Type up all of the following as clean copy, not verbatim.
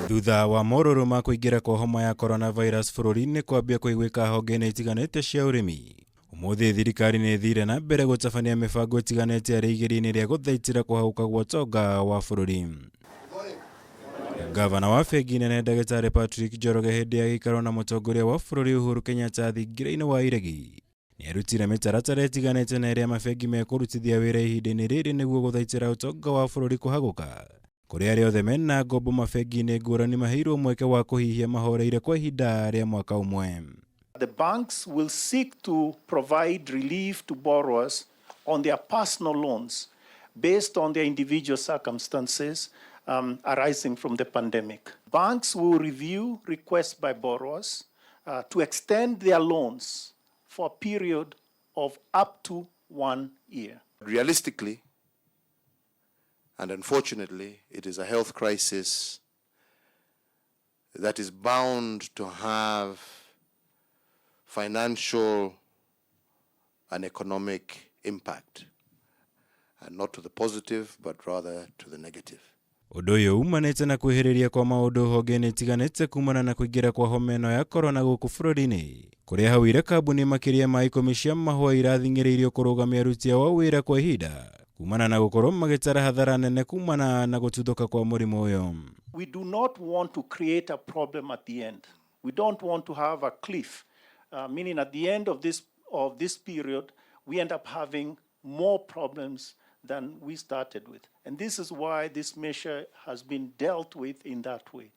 Thutha wa mororo ma kuingira kwa homa ya coronavirus bururi-ini kwambia kuiguika honge-ini itiganite cia urimi, umuthi thirikari ni thire na mbere gutabania mibango itiganite ari igiri-ini ria guthaitira kuhauka gwa utonga wa bururi. Gavana wa bengi nene Ndagĩtarĩ Patrick Njoroge hindi ya gĩikaro na mũtongoria wa bururi Uhuru Kenyatta thingira-inĩ wa iregi ni arutire mitaratara itiganite na iria mabengi mekurutithia wira ihinda-ini riri niguo guthaitira utonga wa bururi kuhaguka. Kuri aria othe mena ngombo mabengi-ini ngũrani maheirwo mweke wa kuhihia mahoreire kwa ihinda ria mwaka umwe. The banks will seek to provide relief to borrowers on their personal loans based on their individual circumstances arising from the pandemic. Banks will review requests by borrowers to extend their loans for a period of up to 1 year. Realistically, and unfortunately, it is a health crisis that is bound to have financial and economic impact, and not to the positive, but rather to the negative. Undu uyu umanite na kwihiriria kwa maundu honge-ini itiganite kumana na kuingira kwa homa ino ya corona guku bururi-ini, kuria hawire kambuni makiria ma 10 cia mahua irathing'iriirio kurugamia aruti wa wira kwa ihinda kumana na gukorwo magitara hathara nene kumana na gututhuka kwa murimu uyu. We do not want to create a problem at the end. We don't want to have a cliff, meaning at the end of this period we end up having more problems than we started with. And this is why this measure has been dealt with in that way.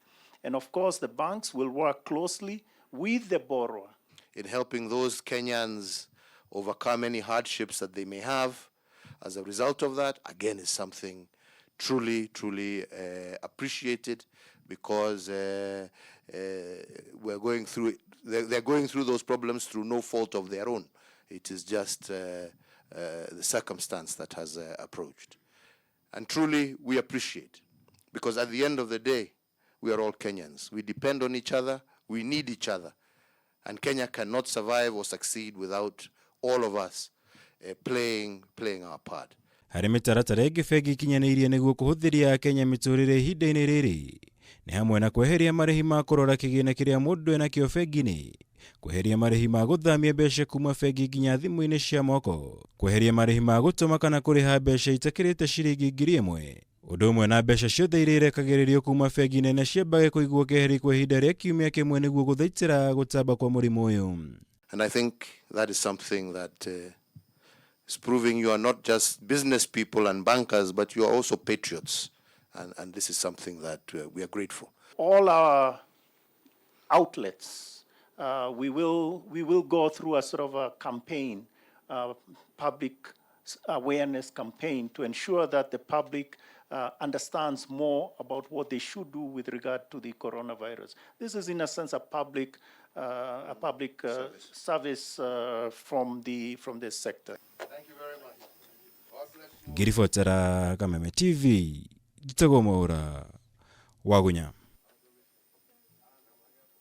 And of course, the banks will work closely with the borrower in helping those Kenyans overcome any hardships that they may have as a result of that. Again, is something truly appreciated, because they're going through those problems through no fault of their own. It is just the circumstance that has approached. And truly, we appreciate, because at the end of the day, we are all Kenyans. We depend on each other, we need each other. And Kenya cannot survive or succeed without all of us playing our part. Hari mitaratara ingi bengi ikinyaniirie niguo kuhuthiria Kenya miturire ihinda-ini riri ni hamwe na kweheria marihi ma kurora kigina kiria mundu ena kio bengi-ini, kweheria marihi ma guthamia mbeca kuma bengi nginya thimu-ini cia moko, kweheria marihi ma gutuma kana kuriha mbeca itakirite ciringi 1,000, undu umwe na mbeca ciothe iria irekagiririo kuma bengi nene ciambage kuigwo keheri kwa ihinda ria kiumia kimwe niguo guthaitira gutamba kwa murimu uyu. And I think that is something that is proving you are not just business people and bankers, but you are also patriots. And this is something that we are grateful. All our outlets, we will go through a sort of a campaign, public awareness campaign, to ensure that the public understands more about what they should do with regard to the coronavirus. This is, in a sense, a public service from this sector. Thank you very much. God bless you. Ngiribotera Kameme TV, Gitego Mwaura, Wagunya.